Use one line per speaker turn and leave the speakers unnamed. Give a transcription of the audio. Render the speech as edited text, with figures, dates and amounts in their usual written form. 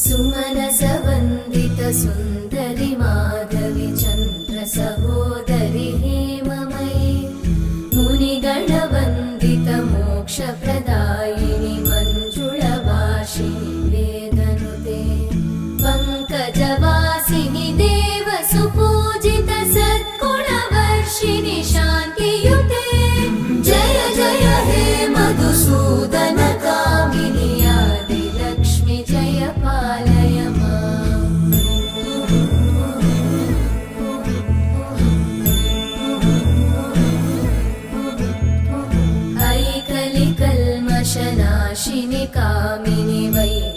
सुमनसवन्दित सुन्दरि माधवि चन्द्र सहोदरि हेममयि मुनिगणवन्दित मोक्षप्रदायिनि मञ्जुळभाषिणि वेदनुते पङ्कजवासिनि देवसुपूजित सद्गुणवर्षिणि शान्तियुते जय जय हे मधुसूदन कामिनि आदिलक्ष्मि जय पालय माम्। ऐकलिकल्मषनाशिनि कामिनि वै